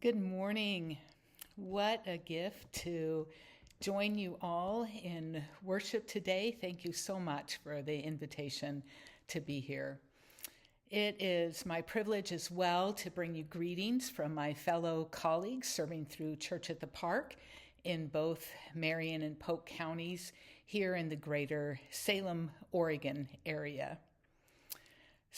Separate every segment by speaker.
Speaker 1: Good morning. What a gift to join you all in worship today. Thank you so much for the invitation to be here. It is my privilege as well to bring you greetings from my fellow colleagues serving through Church at the Park in both Marion and Polk counties here in the greater Salem, Oregon area.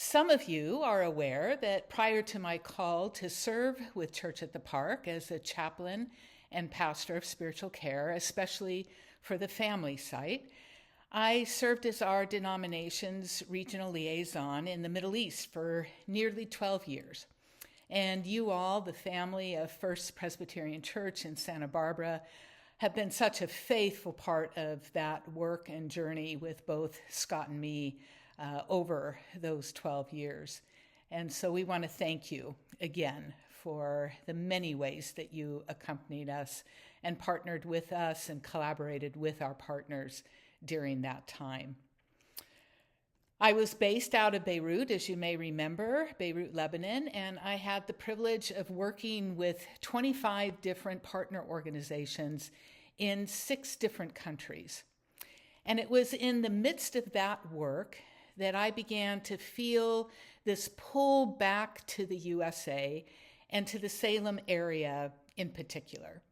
Speaker 1: Some of you are aware that prior to my call to serve with Church at the Park as a chaplain and pastor of spiritual care, especially for the family site, I served as our denomination's regional liaison in the Middle East for nearly 12 years. And you all, the family of First Presbyterian Church in Santa Barbara, have been such a faithful part of that work and journey with both Scott and me over those 12 years. And so we want to thank you again for the many ways that you accompanied us and partnered with us and collaborated with our partners during that time. I was based out of Beirut, as you may remember, Beirut, Lebanon, and I had the privilege of working with 25 different partner organizations in 6 different countries. And it was in the midst of that work that I began to feel this pull back to the USA and to the Salem area in particular.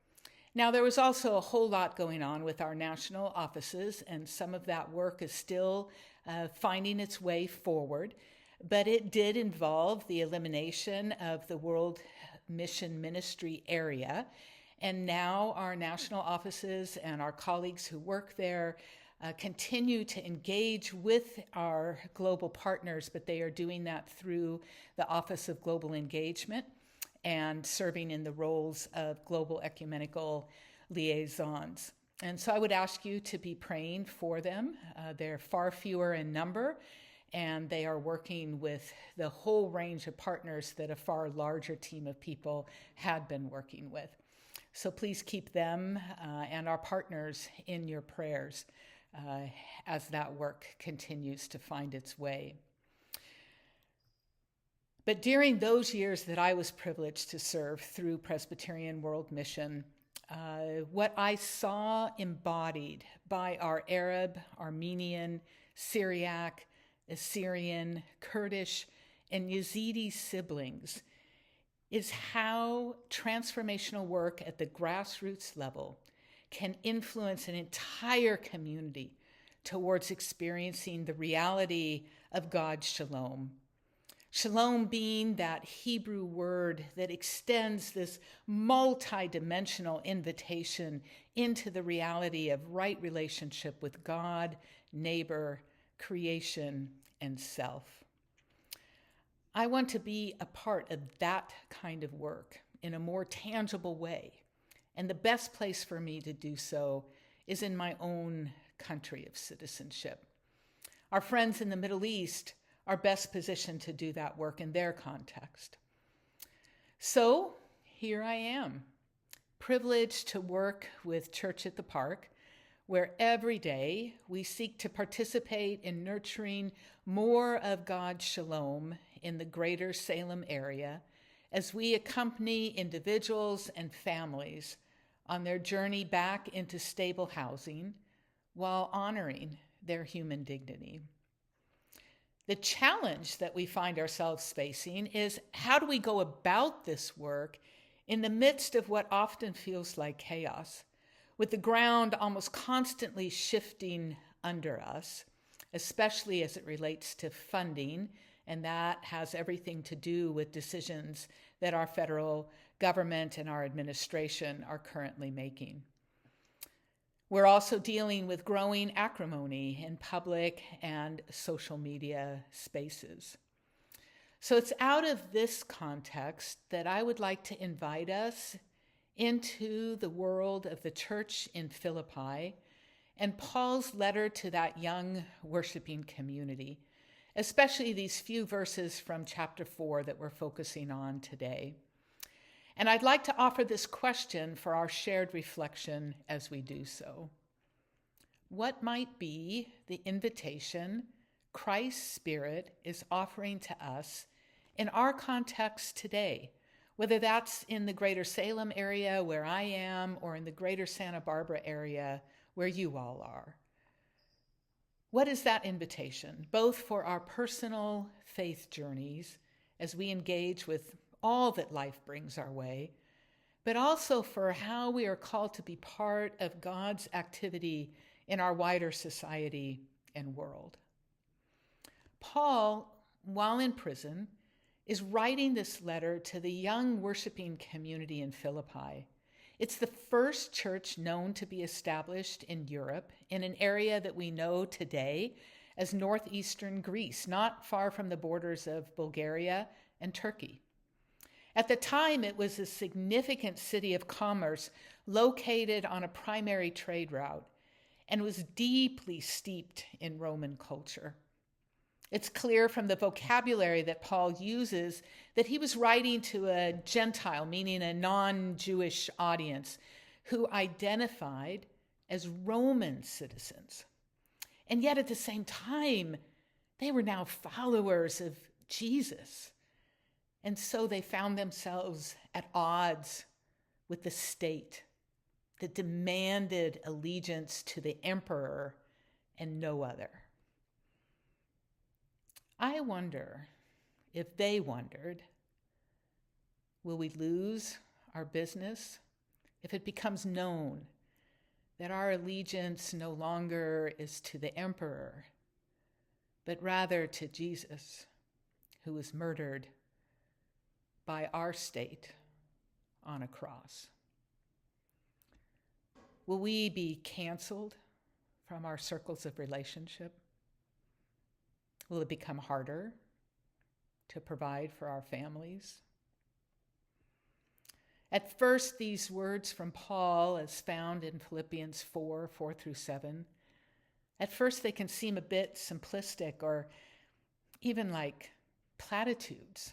Speaker 1: Now, there was also a whole lot going on with our national offices, and some of that work is still finding its way forward, but it did involve the elimination of the World Mission Ministry area, and now our national offices and our colleagues who work there continue to engage with our global partners, but they are doing that through the Office of Global Engagement and serving in the roles of global ecumenical liaisons. And so I would ask you to be praying for them. They're far fewer in number, and they are working with the whole range of partners that a far larger team of people had been working with. So please keep them and our partners in your prayers as that work continues to find its way. But during those years that I was privileged to serve through Presbyterian World Mission, what I saw embodied by our Arab, Armenian, Syriac, Assyrian, Kurdish, and Yazidi siblings is how transformational work at the grassroots level can influence an entire community towards experiencing the reality of God's shalom. Shalom being that Hebrew word that extends this multi-dimensional invitation into the reality of right relationship with God, neighbor, creation, and self. I want to be a part of that kind of work in a more tangible way. And the best place for me to do so is in my own country of citizenship. Our friends in the Middle East are best positioned to do that work in their context. So here I am, privileged to work with Church at the Park, where every day we seek to participate in nurturing more of God's shalom in the greater Salem area as we accompany individuals and families on their journey back into stable housing while honoring their human dignity. The challenge that we find ourselves facing is, how do we go about this work in the midst of what often feels like chaos, with the ground almost constantly shifting under us, especially as it relates to funding, and that has everything to do with decisions that our federal government and our administration are currently making. We're also dealing with growing acrimony in public and social media spaces. So it's out of this context that I would like to invite us into the world of the church in Philippi and Paul's letter to that young worshiping community, especially these few verses from chapter 4 that we're focusing on today. And I'd like to offer this question for our shared reflection as we do so. What might be the invitation Christ's Spirit is offering to us in our context today, whether that's in the greater Salem area where I am or in the greater Santa Barbara area where you all are. What is that invitation, both for our personal faith journeys as we engage with all that life brings our way, but also for how we are called to be part of God's activity in our wider society and world? Paul, while in prison, is writing this letter to the young worshiping community in Philippi. It's the first church known to be established in Europe, in an area that we know today as northeastern Greece, not far from the borders of Bulgaria and Turkey. At the time, it was a significant city of commerce located on a primary trade route and was deeply steeped in Roman culture. It's clear from the vocabulary that Paul uses that he was writing to a Gentile, meaning a non-Jewish audience, who identified as Roman citizens. And yet at the same time, they were now followers of Jesus. And so they found themselves at odds with the state that demanded allegiance to the emperor and no other. I wonder if they wondered, will we lose our business if it becomes known that our allegiance no longer is to the emperor, but rather to Jesus, who was murdered by our state on a cross? Will we be canceled from our circles of relationship? Will it become harder to provide for our families? At first, these words from Paul, as found in Philippians 4:4-7, at first they can seem a bit simplistic or even like platitudes.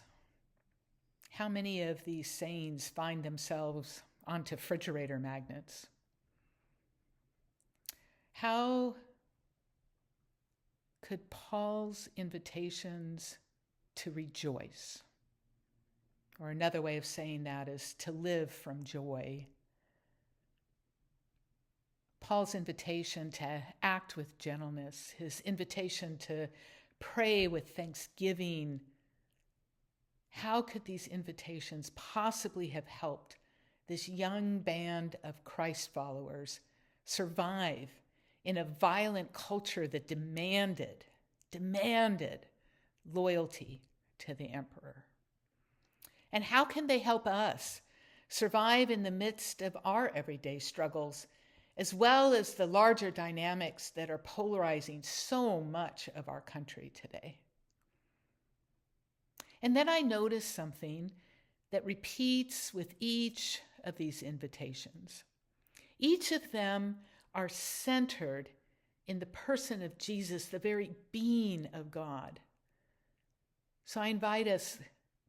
Speaker 1: How many of these sayings find themselves onto refrigerator magnets? How could Paul's invitations to rejoice, or another way of saying that is to live from joy, Paul's invitation to act with gentleness, his invitation to pray with thanksgiving, how could these invitations possibly have helped this young band of Christ followers survive in a violent culture that demanded loyalty to the emperor? And how can they help us survive in the midst of our everyday struggles, as well as the larger dynamics that are polarizing so much of our country today? And then I noticed something that repeats with each of these invitations. Each of them are centered in the person of Jesus, the very being of God. So I invite us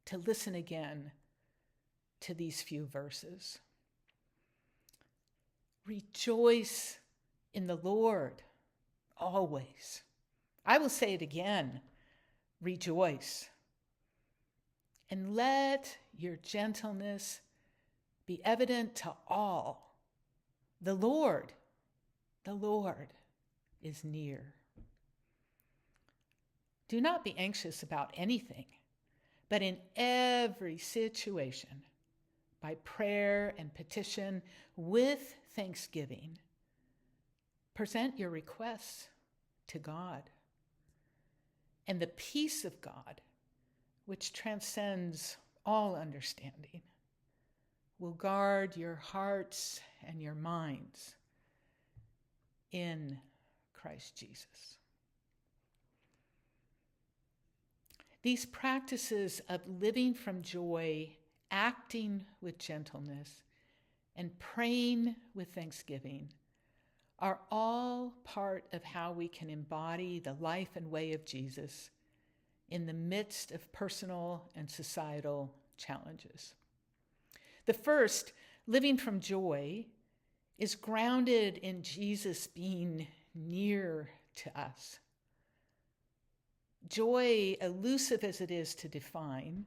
Speaker 1: to listen again to these few verses. Rejoice in the Lord always. I will say it again, rejoice. And let your gentleness be evident to all. The Lord is near. Do not be anxious about anything, but in every situation, by prayer and petition, with thanksgiving, present your requests to God. And the peace of God, which transcends all understanding, will guard your hearts and your minds in Christ Jesus. These practices of living from joy, acting with gentleness, and praying with thanksgiving are all part of how we can embody the life and way of Jesus in the midst of personal and societal challenges. The first, living from joy, is grounded in Jesus being near to us. Joy, elusive as it is to define,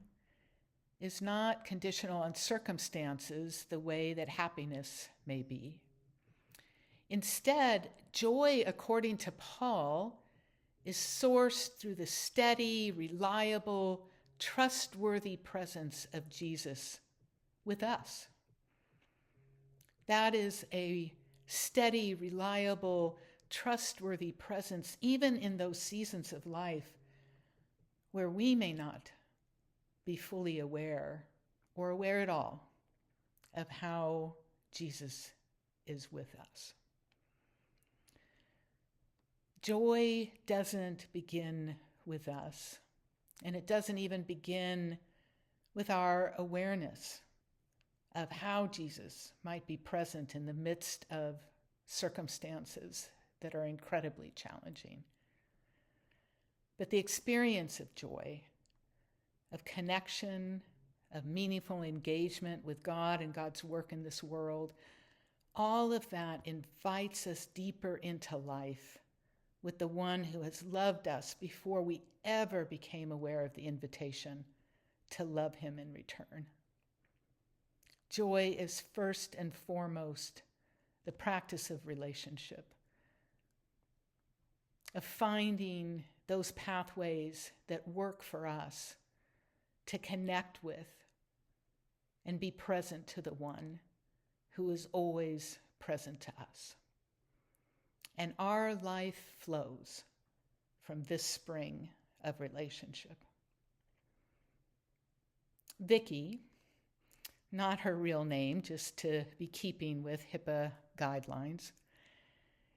Speaker 1: is not conditional on circumstances the way that happiness may be. Instead, joy, according to Paul, is sourced through the steady, reliable, trustworthy presence of Jesus with us. That is a steady, reliable, trustworthy presence, even in those seasons of life where we may not be fully aware or aware at all of how Jesus is with us. Joy doesn't begin with us, and it doesn't even begin with our awareness of how Jesus might be present in the midst of circumstances that are incredibly challenging. But the experience of joy, of connection, of meaningful engagement with God and God's work in this world, all of that invites us deeper into life with the one who has loved us before we ever became aware of the invitation to love him in return. Joy is first and foremost the practice of relationship, of finding those pathways that work for us to connect with and be present to the one who is always present to us. And our life flows from this spring of relationship. Vicky, not her real name, just to be keeping with HIPAA guidelines,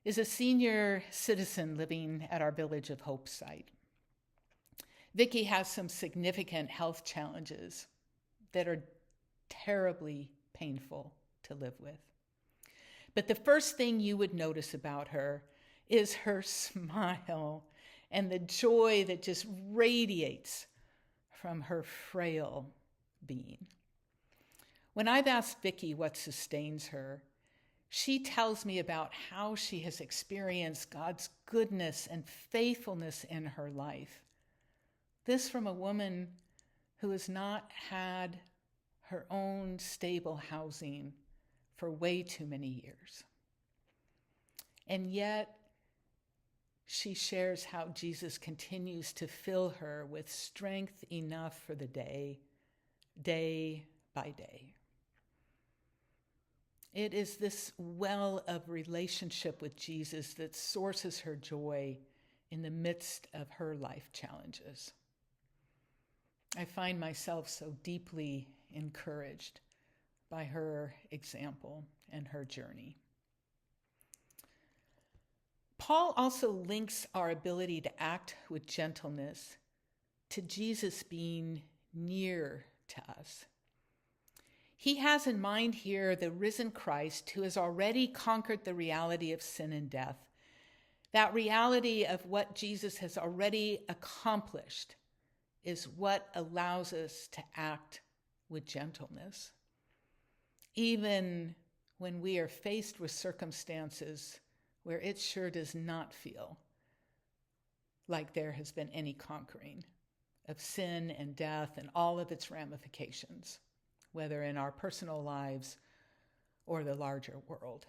Speaker 1: is a senior citizen living at our Village of Hope site. Vicky has some significant health challenges that are terribly painful to live with. But the first thing you would notice about her is her smile and the joy that just radiates from her frail being. When I've asked Vicky what sustains her, she tells me about how she has experienced God's goodness and faithfulness in her life. This from a woman who has not had her own stable housing for way too many years. And yet, she shares how Jesus continues to fill her with strength enough for the day, day by day. It is this well of relationship with Jesus that sources her joy in the midst of her life challenges. I find myself so deeply encouraged by her example and her journey. Paul also links our ability to act with gentleness to Jesus being near to us. He has in mind here the risen Christ who has already conquered the reality of sin and death, that reality of what Jesus has already accomplished is what allows us to act with gentleness, even when we are faced with circumstances where it sure does not feel like there has been any conquering of sin and death and all of its ramifications, whether in our personal lives or the larger world.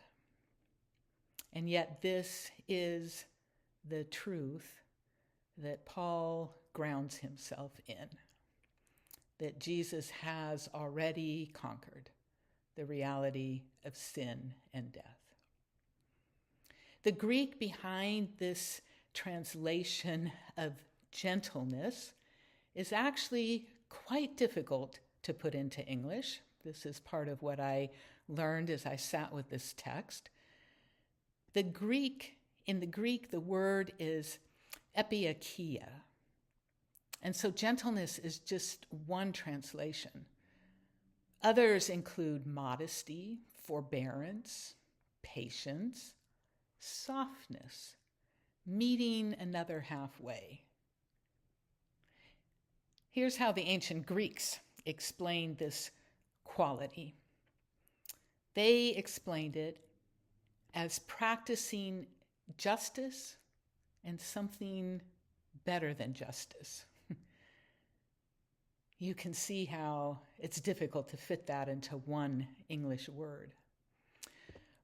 Speaker 1: And yet this is the truth that Paul grounds himself in, that Jesus has already conquered the reality of sin and death. The Greek behind this translation of gentleness is actually quite difficult to put into English. This is part of what I learned as I sat with this text. In the Greek, the word is epiakia. And so gentleness is just one translation. Others include modesty, forbearance, patience, softness, meeting another halfway. Here's how the ancient Greeks explained this quality. They explained it as practicing justice and something better than justice. you can see how it's difficult to fit that into one English word.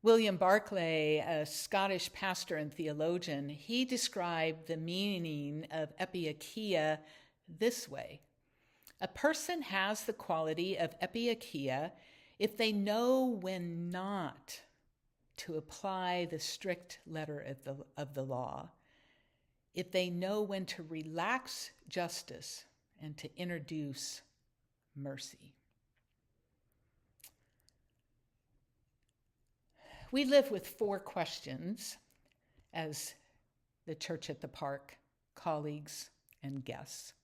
Speaker 1: William Barclay, a Scottish pastor and theologian, he described the meaning of epieikeia this way. A person has the quality of epieikeia if they know when not to apply the strict letter of the law, if they know when to relax justice and to introduce mercy. We live with 4 questions as the Church at the Park, colleagues and guests.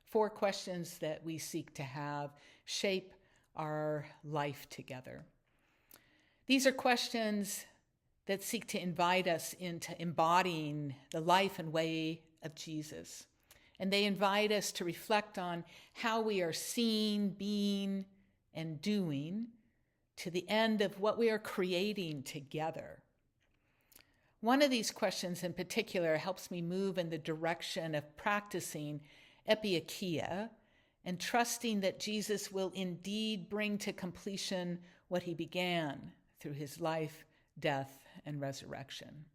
Speaker 1: 4 questions that we seek to have shape our life together. These are questions that seek to invite us into embodying the life and way of Jesus. And they invite us to reflect on how we are seeing, being, and doing to the end of what we are creating together. One of these questions in particular helps me move in the direction of practicing epieikeia and trusting that Jesus will indeed bring to completion what he began through his life, death, and resurrection.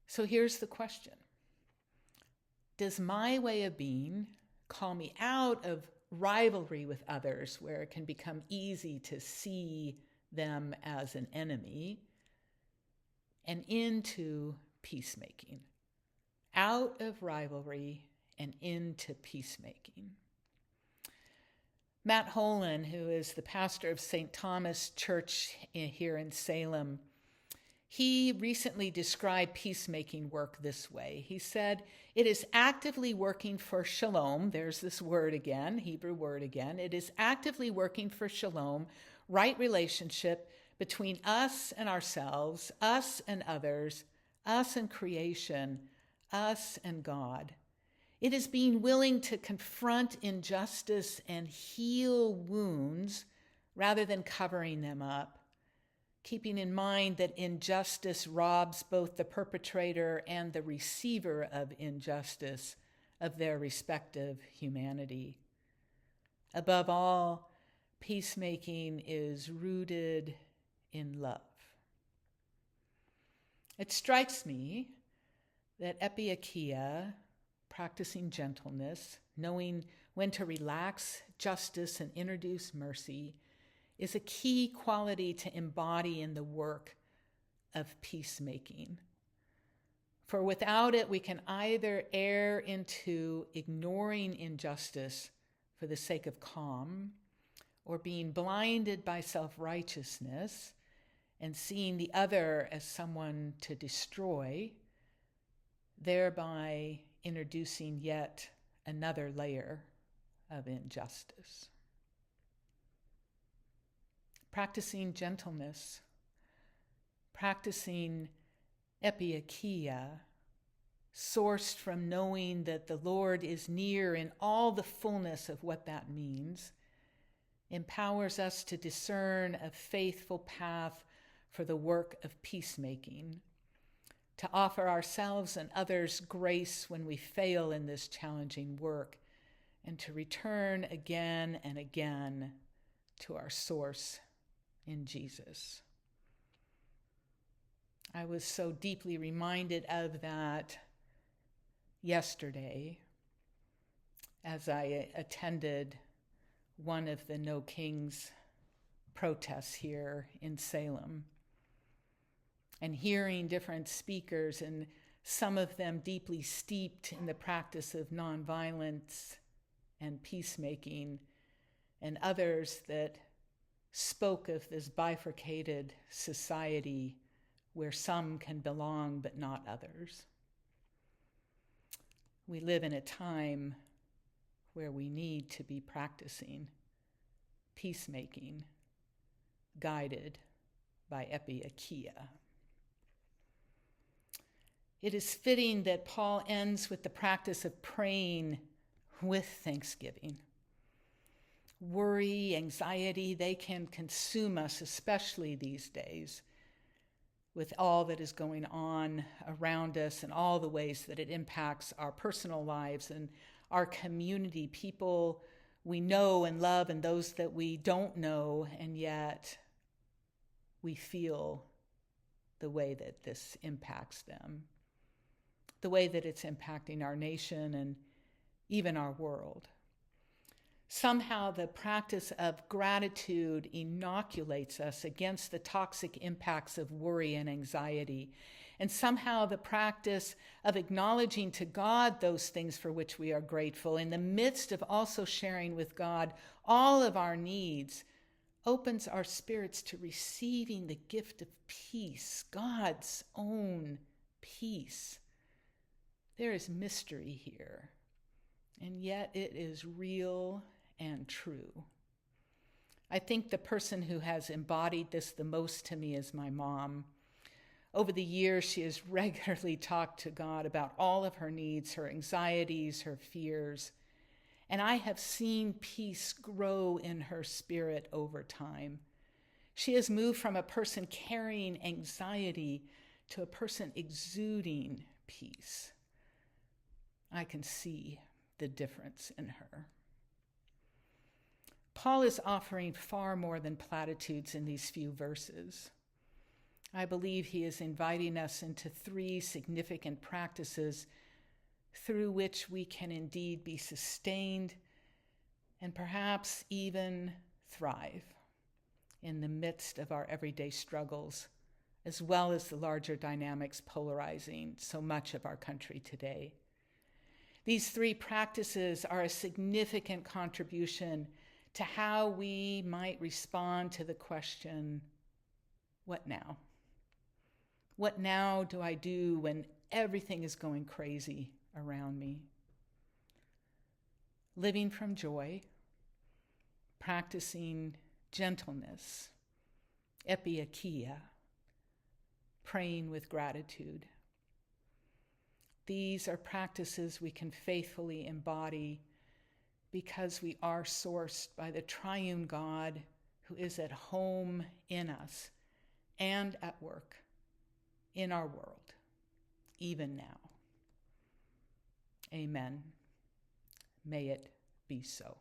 Speaker 1: So here's the question. Does my way of being call me out of rivalry with others, where it can become easy to see them as an enemy, and into peacemaking? Out of rivalry and into peacemaking. Matt Holan, who is the pastor of St. Thomas Church here in Salem, he recently described peacemaking work this way. He said, "It is actively working for shalom." There's this word again, Hebrew word again. "It is actively working for shalom, right relationship between us and ourselves, us and others, us and creation, us and God. It is being willing to confront injustice and heal wounds rather than covering them up, keeping in mind that injustice robs both the perpetrator and the receiver of injustice of their respective humanity. Above all, peacemaking is rooted in love." It strikes me that epieikeia, practicing gentleness, knowing when to relax justice and introduce mercy, is a key quality to embody in the work of peacemaking. For without it, we can either err into ignoring injustice for the sake of calm, or being blinded by self-righteousness and seeing the other as someone to destroy, thereby introducing yet another layer of injustice. Practicing gentleness, practicing epieikeia, sourced from knowing that the Lord is near in all the fullness of what that means, empowers us to discern a faithful path for the work of peacemaking, to offer ourselves and others grace when we fail in this challenging work, and to return again and again to our source in Jesus. I was so deeply reminded of that yesterday as I attended one of the No Kings protests here in Salem, and hearing different speakers, and some of them deeply steeped in the practice of nonviolence and peacemaking, and others that spoke of this bifurcated society where some can belong but not others. We live in a time where we need to be practicing peacemaking, guided by epieikeia. It is fitting that Paul ends with the practice of praying with thanksgiving. Worry, anxiety, they can consume us, especially these days, with all that is going on around us and all the ways that it impacts our personal lives and our community, people we know and love and those that we don't know, and yet we feel the way that this impacts them, the way that it's impacting our nation and even our world. Somehow the practice of gratitude inoculates us against the toxic impacts of worry and anxiety. And somehow the practice of acknowledging to God those things for which we are grateful, in the midst of also sharing with God all of our needs, opens our spirits to receiving the gift of peace, God's own peace. There is mystery here, and yet it is real and true. I think the person who has embodied this the most to me is my mom. Over the years, she has regularly talked to God about all of her needs, her anxieties, her fears, and I have seen peace grow in her spirit over time. She has moved from a person carrying anxiety to a person exuding peace. I can see the difference in her. Paul is offering far more than platitudes in these few verses. I believe he is inviting us into 3 significant practices through which we can indeed be sustained and perhaps even thrive in the midst of our everyday struggles, as well as the larger dynamics polarizing so much of our country today. These 3 practices are a significant contribution to how we might respond to the question, what now? What now do I do when everything is going crazy around me? Living from joy, practicing gentleness, epieikeia, praying with gratitude. These are practices we can faithfully embody because we are sourced by the triune God who is at home in us and at work in our world, even now. Amen. May it be so.